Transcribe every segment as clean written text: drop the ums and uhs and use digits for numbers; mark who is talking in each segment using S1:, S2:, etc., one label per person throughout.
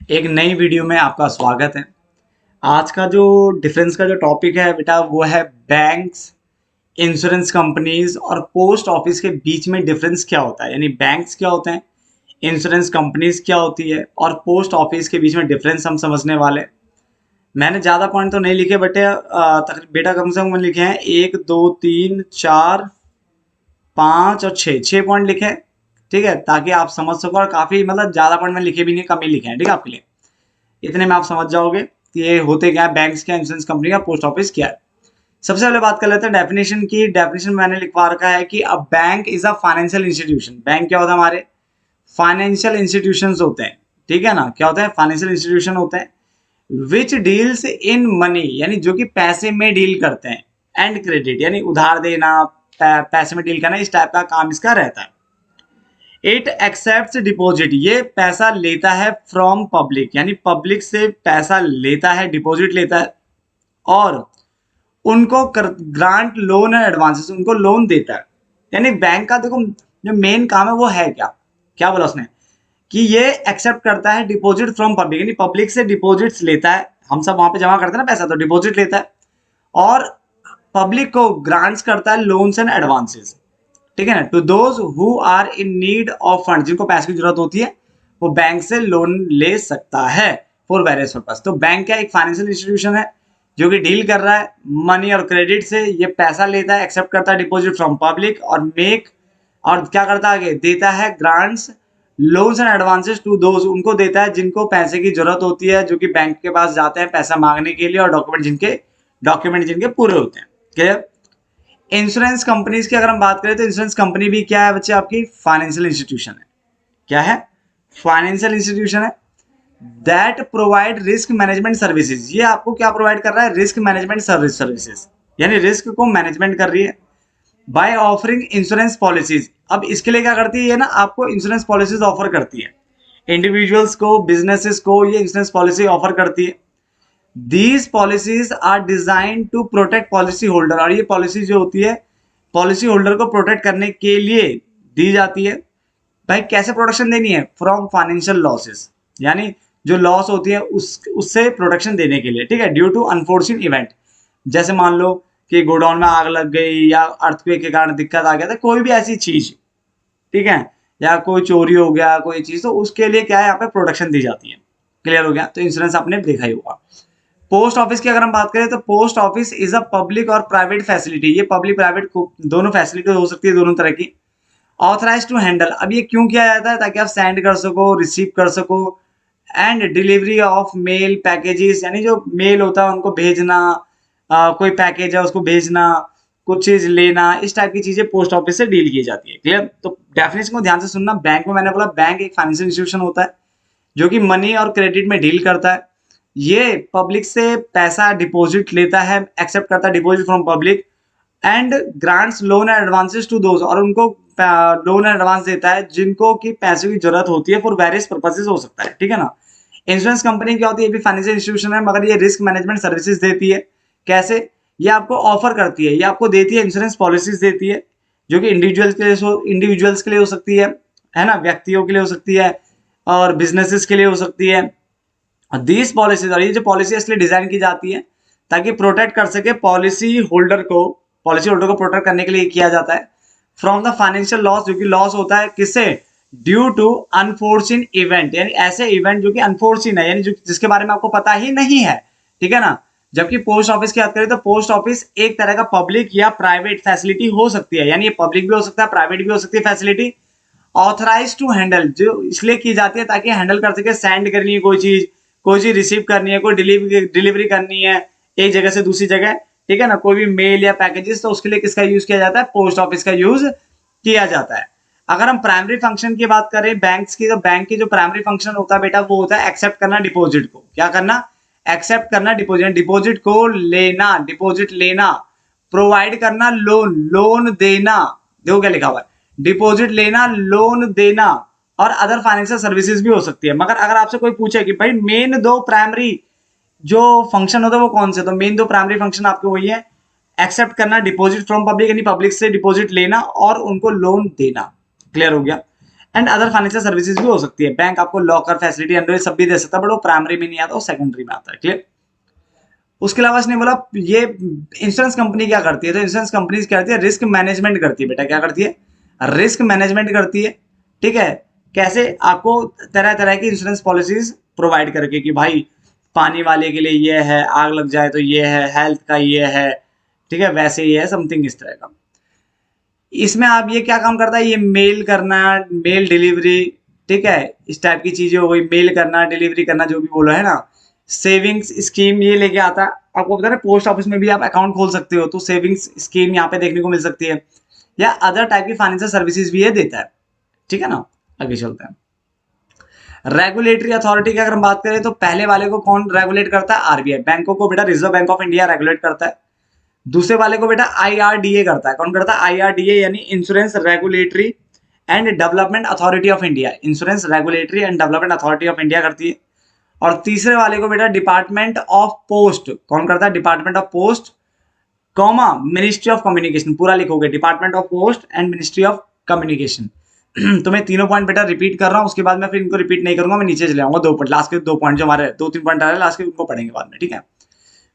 S1: एक नई वीडियो में आपका स्वागत है। आज का जो डिफरेंस का जो टॉपिक है बेटा वो है बैंक्स, इंश्योरेंस कंपनीज और पोस्ट ऑफिस के बीच में डिफरेंस क्या होता है। यानी बैंक्स क्या होते हैं, इंश्योरेंस कंपनीज क्या होती है और पोस्ट ऑफिस के बीच में डिफरेंस हम समझने वाले हैं। मैंने ज़्यादा पॉइंट तो नहीं लिखे बटे बेटा कम से कम लिखे हैं 1 2 3 4 5 और 6 पॉइंट लिखे हैं। ठीक है, ताकि आप समझ सको। और काफ़ी मतलब ज़्यादा पॉइंट मैंने लिखे भी नहीं, कम ही लिखे हैं। ठीक है, आपके लिए इतने में आप समझ जाओगे कि ये होते क्या है, बैंक्स क्या, इंश्योरेंस कंपनी का, पोस्ट ऑफिस क्या है। सबसे पहले बात कर लेते हैं डेफिनेशन की। डेफिनेशन मैंने लिखवा रखा है कि a bank is a financial institution. Bank क्या होता है, हमारे फाइनेंशियल इंस्टीट्यूशंस होते हैं। ठीक है ना, क्या होता है, फाइनेंशियल इंस्टीट्यूशन होते हैं विच डील्स इन मनी, यानी जो कि पैसे में डील करते हैं, एंड क्रेडिट यानी उधार देना, पैसे में डील करना, इस टाइप का काम इसका रहता है। इट एक्सेप्ट डिपॉजिट, ये पैसा लेता है फ्रॉम पब्लिक, यानी पब्लिक से पैसा लेता है, डिपॉजिट लेता है और उनको ग्रांट लोन एंड एडवांसेस, उनको लोन देता है। यानी बैंक का देखो जो मेन काम है वो है क्या, क्या बोला उसने कि ये एक्सेप्ट करता है डिपॉजिट फ्रॉम पब्लिक, यानी पब्लिक से डिपॉजिट्स लेता है। हम सब वहां पे जमा करते हैं ना पैसा, तो डिपॉजिट लेता है और पब्लिक को ग्रांट्स करता है लोन्स एंड एडवांसेस। ठीक है ना, to those who are in need of fund, जिनको पैसे की जरूरत होती है वो बैंक से लोन ले सकता है फॉर वेरियस पर्पस। तो बैंक क्या एक फाइनेंशियल इंस्टीट्यूशन है जो कि डील कर रहा है मनी और क्रेडिट से। ये पैसा लेता है, एक्सेप्ट करता है डिपॉजिट फ्रॉम पब्लिक और मेक, और क्या करता है आगे, देता है grants loans and advances to those, उनको देता है जिनको पैसे की जरूरत होती है, जो कि बैंक के पास जाते हैं पैसा मांगने के लिए और डॉक्यूमेंट जिनके पूरे होते हैं। क्लियर। इंश्योरेंस कंपनीज की अगर हम बात करें तो इंश्योरेंस कंपनी भी क्या है बच्चे, आपकी फाइनेंशियल इंस्टीट्यूशन है। क्या है, फाइनेंशियल इंस्टीट्यूशन है that provide risk management services. ये आपको क्या प्रोवाइड कर रहा है, रिस्क मैनेजमेंट सर्विसेज, यानी रिस्क को मैनेजमेंट कर रही है बाय ऑफरिंग इंश्योरेंस पॉलिसीज। अब इसके लिए क्या करती है ये ना, आपको इंश्योरेंस पॉलिसीज ऑफर करती है, इंडिविजुअल्स को, बिजनेसेस को ये इंश्योरेंस पॉलिसी ऑफर करती है। These policies are design to protect policy holder, और ये पॉलिसी जो होती है पॉलिसी होल्डर को प्रोटेक्ट करने के लिए दी जाती है। भाई कैसे प्रोटेक्शन देनी है, फ्रॉम फाइनेंशियल लॉसेस, यानी जो लॉस होती है उससे प्रोटेक्शन देने के लिए। ठीक है, ड्यू टू अनफोर्चुन इवेंट, जैसे मान लो कि गोडाउन में आग लग गई या अर्थक्वेक के कारण दिक्कत आ गया था, कोई भी ऐसी चीज। ठीक है, या कोई चोरी हो गया कोई चीज, तो उसके लिए क्या है, यहाँ पे प्रोटेक्शन दी जाती है। क्लियर हो गया, तो इंश्योरेंस आपने देखा ही होगा। पोस्ट ऑफिस की अगर हम बात करें तो post office is a public और प्राइवेट फैसिलिटी। ये पब्लिक प्राइवेट दोनों फैसिलिटी हो सकती है, दोनों तरह की। ऑथराइज टू हैंडल, अब ये क्यों किया जाता है, ताकि आप सेंड कर सको, रिसीव कर सको, and delivery of male packages, यानी जो मेल होता है उनको भेजना, कोई पैकेज है उसको भेजना, कुछ चीज लेना, इस टाइप की चीजें पोस्ट ऑफिस से डील की जाती है। क्लियर। तो डेफिनेशन को ध्यान से सुनना। बैंक में मैंने बोला बैंक एक फाइनेंशियल इंस्टीट्यूशन होता है जो कि मनी और क्रेडिट में डील करता है। ये पब्लिक से पैसा डिपॉजिट लेता है, एक्सेप्ट करता है deposit from public, and grants loan and advances to those, और उनको लोन एंड एडवांस देता है जिनको की पैसे की जरूरत होती है फॉर वेरियस पर्पसेस हो सकता है। ठीक है ना। इंश्योरेंस कंपनी क्या होती है, ये भी फाइनेंशियल इंस्टीट्यूशन है, मगर ये रिस्क मैनेजमेंट सर्विसेज देती है। कैसे, ये आपको ऑफर करती है, ये आपको देती है इंश्योरेंस पॉलिसीज देती है, जो कि इंडिविजुअल्स के लिए हो सकती है ना, व्यक्तियों के लिए हो सकती है और बिजनेसेस के लिए हो सकती है। दीज पॉलिसीज, और ये जो पॉलिसी इसलिए डिजाइन की जाती है ताकि प्रोटेक्ट कर सके पॉलिसी होल्डर को प्रोटेक्ट करने के लिए किया जाता है फ्रॉम द फाइनेंशियल लॉस, जो कि लॉस होता है किससे, ड्यू टू अनफोर्सिन इवेंट, यानी ऐसे इवेंट जो कि अनफोर्सिन है, यानी जिसके बारे में आपको पता ही नहीं है। ठीक है ना। जबकि पोस्ट ऑफिस की बात करें तो पोस्ट ऑफिस एक तरह का पब्लिक या प्राइवेट फैसिलिटी हो सकती है, यानी ये पब्लिक भी हो सकता है, प्राइवेट भी हो सकती है फैसिलिटी। ऑथराइज टू हैंडल, जो इसलिए की जाती है ताकि हैंडल कर सके, सेंड करनी है कोई चीज रिसीव करनी है, कोई डिलीवरी करनी है एक जगह से दूसरी जगह। ठीक है ना, कोई भी मेल या पैकेजेस, तो उसके लिए किसका यूज किया जाता है, पोस्ट ऑफिस का यूज किया जाता है। अगर हम प्राइमरी फंक्शन की बात करें बैंक्स की, तो बैंक की जो प्राइमरी फंक्शन होता है बेटा वो होता है एक्सेप्ट करना डिपॉजिट को। क्या करना, एक्सेप्ट करना डिपॉजिट को लेना, डिपॉजिट लेना, प्रोवाइड करना लोन देना, देखो क्या लिखा हुआ है, डिपॉजिट लेना, लोन देना, और अदर फाइनेंशियल सर्विसेज भी हो सकती है। मगर अगर आपसे कोई पूछे कि भाई मेन दो प्राइमरी जो फंक्शन होता है वो कौन से, तो मेन दो प्राइमरी फंक्शन आपके वही है, एक्सेप्ट करना डिपॉजिट फ्रॉम पब्लिक, यानी पब्लिक से डिपॉजिट लेना और उनको लोन देना। क्लियर हो गया। एंड अदर फाइनेंशियल सर्विसेज भी हो सकती है। बैंक आपको लॉकर फैसिलिटी एंड सब भी दे सकता है, बट वो प्राइमरी में नहीं आता, वो सेकेंडरी में आता है। क्लियर। उसके अलावा इसने बोला ये इंश्योरेंस कंपनी क्या करती है, तो इंश्योरेंस कंपनी क्या करती है, रिस्क मैनेजमेंट करती है। बेटा क्या करती है, रिस्क मैनेजमेंट करती है। ठीक है, कैसे, आपको तरह तरह की इंश्योरेंस पॉलिसीज प्रोवाइड करके कि भाई पानी वाले के लिए ये है, आग लग जाए तो ये है, हेल्थ का ये है, ठीक है, वैसे ही है, समथिंग इस तरह का। इसमें आप ये क्या काम करता है, ये मेल करना, मेल डिलीवरी, ठीक है, इस टाइप की चीजें हो गई, मेल करना, डिलीवरी करना, जो भी बोलो है ना। सेविंग्स स्कीम ये लेके आता है, आपको पता है पोस्ट ऑफिस में भी आप अकाउंट खोल सकते हो, तो सेविंग्स स्कीम यहाँ पे देखने को मिल सकती है, या अदर टाइप की फाइनेंशियल सर्विसेज भी ये देता है। ठीक है ना, आगे चलते हैं। रेगुलेटरी अथॉरिटी की अगर हम बात करें तो पहले वाले को कौन रेगुलेट करता है, आरबीआई। बैंकों को बेटा reserve bank of India regulate करता है। दूसरे वाले को बेटा आईआरडीए करता है। कौन करता है, आईआरडीए, यानी insurance regulatory and development authority of India. Insurance regulatory and development authority of India करती है। और तीसरे वाले को बेटा डिपार्टमेंट ऑफ पोस्ट। कौन करता है, department of post, comma ministry of communication. पूरा लिखोगे, department of post and ministry of communication. तो मैं तीनों पॉइंट बेटा रिपीट कर रहा हूं, उसके बाद मैं फिर इनको रिपीट नहीं करूंगा, मैं नीचे चले आऊंगा। दो पॉइंट लास्ट के, दो पॉइंट जो हमारे 2-3 पॉइंट आ रहे हैं लास्ट के, उनको पढ़ेंगे बाद में। ठीक है,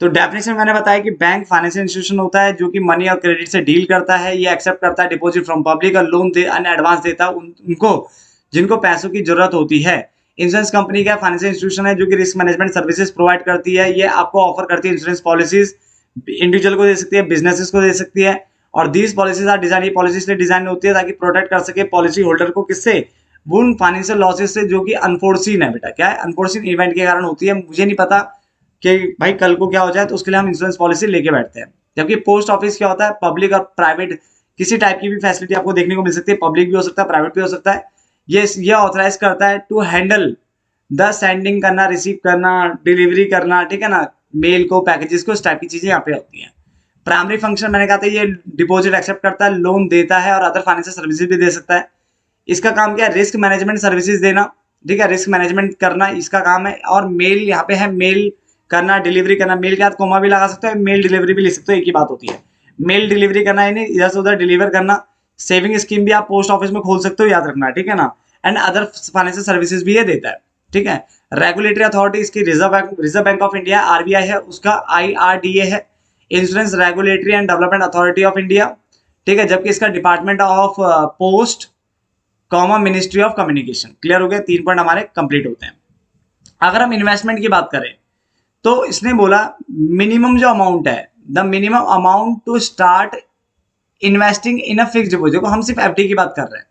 S1: तो डेफिनेशन मैंने बताया कि बैंक फाइनेंशियल इंस्टीट्यूशन होता है जो कि मनी और क्रेडिट से डील करता है। ये एक्सेप्ट करता है डिपॉजिट फ्रॉम पब्लिक और लोन दे एंड एडवांस देता है उनको जिनको पैसों की जरूरत होती है। इंश्योरेंस कंपनी का फाइनेंशियल इंस्टीट्यूशन है जो कि रिस्क मैनेजमेंट सर्विसेज प्रोवाइड करती है। ये आपको ऑफर करती है इंश्योरेंस पॉलिसीज, इंडिविजुअल को दे सकती है, बिजनेसेस को दे सकती है। और दीज पॉलिसीज आर डिजाइन, ये पॉलिसी इसलिए डिजाइन होती है ताकि प्रोटेक्ट कर सके पॉलिसी होल्डर को, किससे, उन फाइनेंशियल लॉसेस से जो कि अनफोर्सीन है। बेटा क्या है, अनफोर्सीन इवेंट के कारण होती है। मुझे नहीं पता कि भाई कल को क्या हो जाए, तो उसके लिए हम इंश्योरेंस पॉलिसी लेके बैठते हैं। जबकि पोस्ट ऑफिस क्या होता है, पब्लिक और प्राइवेट किसी टाइप की भी फैसिलिटी आपको देखने को मिल सकती है, पब्लिक भी हो सकता है, प्राइवेट भी हो सकता है। ये ऑथराइज करता है टू हैंडल द सेंडिंग करना, रिसीव करना, डिलीवरी करना, ठीक है ना, मेल को, पैकेजेस को, इस टाइप की चीजें यहाँ पे होती हैं। प्राइमरी फंक्शन मैंने कहा था, ये डिपॉजिट एक्सेप्ट करता है, लोन देता है और अदर फाइनेंशियल सर्विसेज भी दे सकता है। इसका काम क्या है, रिस्क मैनेजमेंट सर्विसेज देना, ठीक है, रिस्क मैनेजमेंट करना इसका काम है। और मेल यहाँ पे है, मेल करना, डिलीवरी करना, मेल के साथ कोमा भी लगा सकते हो, मेल डिलीवरी भी लिख सकते हो, एक ही बात होती है। मेल डिलीवरी करना यानी इधर से उधर डिलीवर करना। सेविंग स्कीम भी आप पोस्ट ऑफिस में खोल सकते हो, याद रखना, ठीक है ना। एंड अदर फाइनेंशियल सर्विसेज भी ये देता है। ठीक है, रेगुलेटरी अथॉरिटी इसकी reserve bank of India, RBI है, उसका आईआरडीए है, insurance regulatory and development authority of India. ठीक है, जबकि इसका department of post, comma ministry of communication. Clear हो गया, 3 पॉइंट हमारे कंप्लीट होते हैं। अगर हम इन्वेस्टमेंट की बात करें तो इसने बोला मिनिमम जो अमाउंट है, the minimum amount to start investing in a fixed deposit. देखो हम सिर्फ एफडी की बात कर रहे हैं,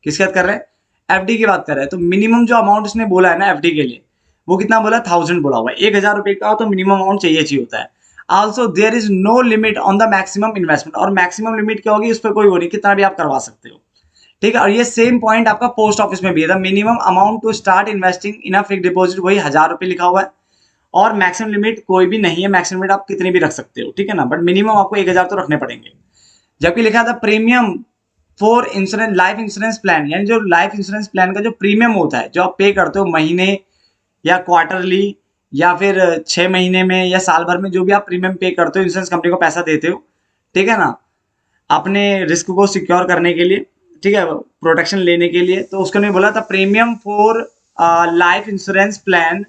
S1: किसकी बात कर रहे हैं, एफडी की बात कर रहे हैं। तो मिनिमम जो अमाउंट उसने बोला है ना एफडी के लिए, वो कितना बोला, 1000 बोला हुआ है, 1000 रुपए का, तो मिनिमम अमाउंट चाहिए होता है। Also there is no limit on the maximum investment. और मैक्सिमम लिमिट क्या होगी, उस पर कोई वो नहीं, कितना भी आप करवा सकते हो। ठीक है, और ये सेम पॉइंट आपका पोस्ट ऑफिस में भी है, the minimum amount to start investing in a fixed deposit, वही 1000 रुपए लिखा हुआ है। और मैक्सिमम लिमिट कोई भी नहीं है, मैक्सिमम लिमिट आप कितनी भी रख सकते हो, ठीक है ना, बट मिनिमम आपको 1000 तो रखने पड़ेंगे। जबकि लिखा था premium for insurance life insurance plan, यानी जो लाइफ इंश्योरेंस प्लान का जो प्रीमियम होता है, जो आप पे करते हो महीने या क्वार्टरली या फिर 6 महीने में या साल भर में, जो भी आप प्रीमियम पे करते हो, इंश्योरेंस कंपनी को पैसा देते हो, ठीक है ना, अपने रिस्क को सिक्योर करने के लिए, ठीक है, प्रोटेक्शन लेने के लिए। तो उसको नहीं बोला था premium for life insurance plan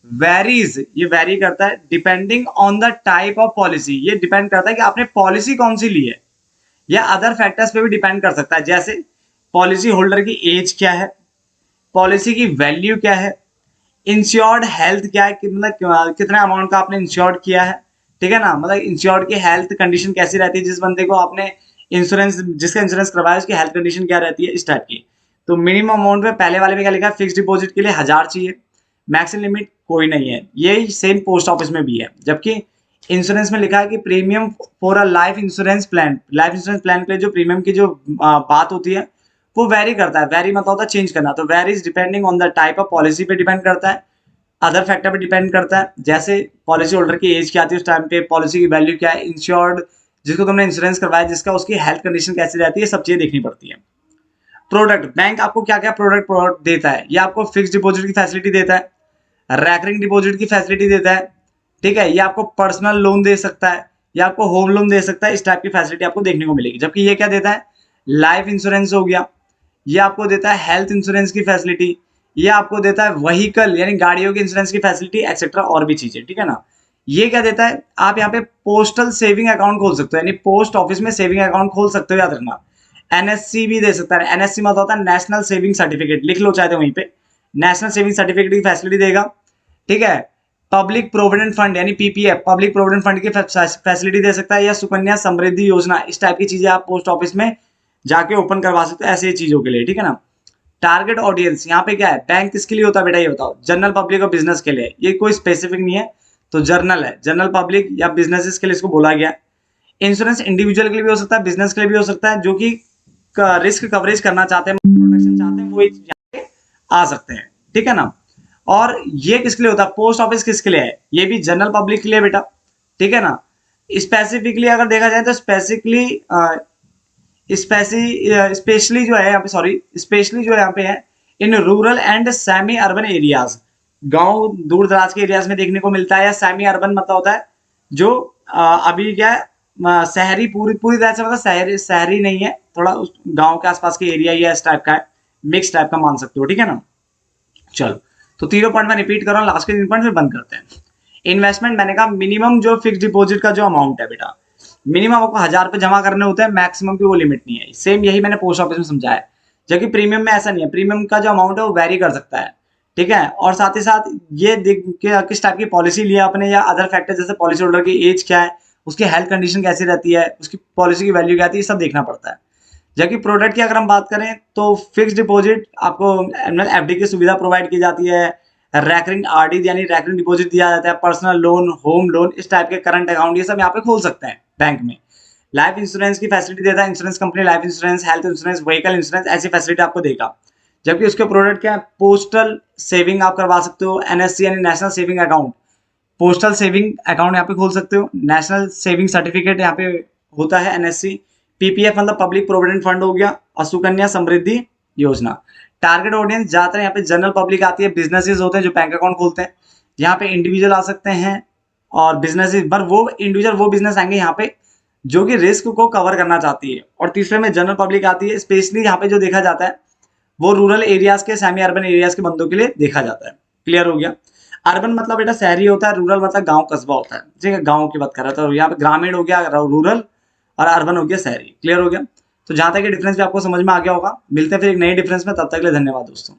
S1: varies, ये वेरी करता है depending on the type of policy. ये डिपेंड करता है कि आपने पॉलिसी कौन सी ली है, या अदर फैक्टर्स पे भी डिपेंड कर सकता है, जैसे पॉलिसी होल्डर की एज क्या है, पॉलिसी की वैल्यू क्या है, इंश्योर्ड हेल्थ क्या है, मतलब कितना अमाउंट का आपने इंश्योर्ड किया है, ठीक है ना, मतलब इंश्योर्ड की हेल्थ कंडीशन कैसी रहती है, जिस बंदे को आपने इंश्योरेंस, जिसका इंश्योरेंस करवाया उसकी हेल्थ कंडीशन क्या रहती है, इस टाइप की। तो मिनिमम अमाउंट में पहले वाले में क्या लिखा है, फिक्स डिपॉजिट के लिए 1000 चाहिए, मैक्सिमम लिमिट कोई नहीं है, यही सेम पोस्ट ऑफिस में भी है। जबकि इंश्योरेंस में लिखा है कि premium for a life insurance plan, life insurance plan के लिए जो प्रीमियम की जो बात होती है वो वेरी करता है, वेरी मतलब होता है चेंज करना, तो varies depending on the type of policy पे डिपेंड करता है, अदर फैक्टर पे डिपेंड करता है, जैसे पॉलिसी होल्डर की एज क्या आती है उस टाइम पे, पॉलिसी की वैल्यू क्या है, इंश्योर्ड जिसको तुमने इंश्योरेंस करवाया जिसका, उसकी हेल्थ कंडीशन कैसी रहती है, सब चीजें देखनी पड़ती है। प्रोडक्ट, बैंक आपको क्या क्या प्रोडक्ट देता है, ये आपको फिक्स डिपॉजिट की फैसिलिटी देता है, रैकरिंग डिपॉजिट की फैसिलिटी देता है, ठीक है, ये आपको पर्सनल लोन दे सकता है, या आपको होम लोन दे सकता है, इस टाइप की फैसिलिटी आपको देखने को मिलेगी। जबकि ये क्या देता है, लाइफ इंश्योरेंस हो गया, ये आपको देता है हेल्थ इंश्योरेंस की फैसिलिटी, ये आपको देता है व्हीकल यानी गाड़ियों की इंश्योरेंस की फैसिलिटी एक्सेट्रा और भी चीजें, ठीक है ना। ये क्या देता है, आप यहाँ पे पोस्टल सेविंग अकाउंट खोल सकते हो, यानी पोस्ट ऑफिस में सेविंग अकाउंट खोल सकते हो, याद रखना। एनएससी भी दे सकता है, एनएससी मतलब होता है नेशनल सेविंग सर्टिफिकेट, लिख लो चाहे तो वहीं पे, नेशनल सेविंग सर्टिफिकेट की फैसिलिटी देगा, ठीक है। पब्लिक प्रोविडेंट फंड यानी पीपीएफ, पब्लिक प्रोविडेंट फंड की फैसिलिटी दे सकता है, या सुकन्या समृद्धि योजना, इस टाइप की चीजें आप पोस्ट ऑफिस में जाके ओपन करवा सकते हो ऐसे चीजों के लिए, ठीक है ना। टारगेट ऑडियंस यहाँ पे क्या है, बैंक किसके लिए होता है बेटा ये बताओ, जनरल पब्लिक और बिजनेस के लिए, ये कोई स्पेसिफिक नहीं है, तो जर्नल है, जनरल पब्लिक या बिजनेसेस के लिए इसको बोला गया। इंश्योरेंस इंडिविजुअल के लिए भी हो सकता है, बिजनेस के लिए भी हो सकता है, जो कि रिस्क कवरेज करना चाहते हैं, प्रोटेक्शन चाहते हैं, वो यहाँ पे आ सकते हैं, ठीक है ना। और ये किसके लिए होता है, पोस्ट ऑफिस किसके लिए है, ये भी जनरल पब्लिक के लिए बेटा, ठीक है ना। स्पेसिफिकली अगर देखा जाए तो स्पेशली जो है यहाँ पे, सॉरी स्पेशली जो है यहाँ पे है in rural and semi urban areas, गांव दूर दराज के एरियाज में देखने को मिलता है, या सेमी अर्बन मतलब होता है जो अभी क्या है, शहरी पूरी पूरी तरह से मतलब शहरी शहरी नहीं है, थोड़ा उस गांव के आसपास के एरिया या इस टाइप का है, मिक्स टाइप का मान सकते हो, ठीक है ना। चलो, तो तीनों पॉइंट मैं रिपीट कर रहा हूँ, लास्ट के 3 पॉइंट फिर बंद करते हैं। इन्वेस्टमेंट मैंने कहा मिनिमम जो फिक्स डिपॉजिट का जो अमाउंट है बेटा, मिनिमम आपको 1000 रुपए जमा करने होते हैं, मैक्सिमम की वो लिमिट नहीं है, सेम यही मैंने पोस्ट ऑफिस में समझाया है। जबकि प्रीमियम में ऐसा नहीं है, प्रीमियम का जो अमाउंट है वो वेरी कर सकता है, ठीक है। और साथ ही साथ ये देख के किस टाइप की पॉलिसी लिया आपने, या अदर फैक्टर जैसे पॉलिसी होल्डर की एज क्या है, उसकी हेल्थ कंडीशन कैसी रहती है, उसकी पॉलिसी की वैल्यू क्या आती है, ये सब देखना पड़ता है। जबकि प्रोडक्ट की अगर हम बात करें तो फिक्स डिपॉजिट आपको एफडी की सुविधा प्रोवाइड की जाती है, रैकरिंग आरडी यानी रैकरिंग डिपॉजिट दिया जाता है, पर्सनल लोन, होम लोन, इस टाइप के करंट अकाउंट ये सब यहाँ पे खोल सकते हैं बैंक में। लाइफ इंश्योरेंस की फैसिलिटी देता है insurance company, life insurance, health insurance, vehicle insurance, ऐसी फैसिलिटी आपको देगा। जबकि उसके प्रोडक्ट क्या है, पोस्टल सेविंग आप करवा सकते हो, एनएससी यानी national saving account, postal saving account यहाँ पे खोल सकते हो, नेशनल सेविंग सर्टिफिकेट यहाँ पे होता है एनएससी, पीपीएफ मतलब पब्लिक प्रोविडेंट फंड हो गया, और सुकन्या समृद्धि योजना। टारगेट ऑडियंस ज्यादातर यहाँ पे जनरल पब्लिक आती है, बिजनेसेस होते हैं जो बैंक अकाउंट खोलते हैं, यहाँ पे इंडिविजुअल आ सकते हैं, और बिजनेसेस पर वो इंडिविजुअल वो बिजनेस आएंगे यहाँ पे जो कि रिस्क को कवर करना चाहती है। और तीसरे में जनरल पब्लिक आती है, स्पेशली यहाँ पे जो देखा जाता है वो रूरल एरियाज के, सेमी अर्बन एरियाज के बंदों के लिए देखा जाता है। क्लियर हो गया। अर्बन मतलब बेटा शहरी होता है, रूरल मतलब गांव कस्बा होता है, ठीक है, गांव की बात कर रहा था, तो यहाँ पे ग्रामीण हो गया रूरल, और अर्बन हो गया शहरी। क्लियर हो गया। तो जहां तक ये डिफरेंस भी आपको समझ में आ गया होगा, मिलते हैं फिर एक नई डिफरेंस में, तब तक के लिए धन्यवाद दोस्तों।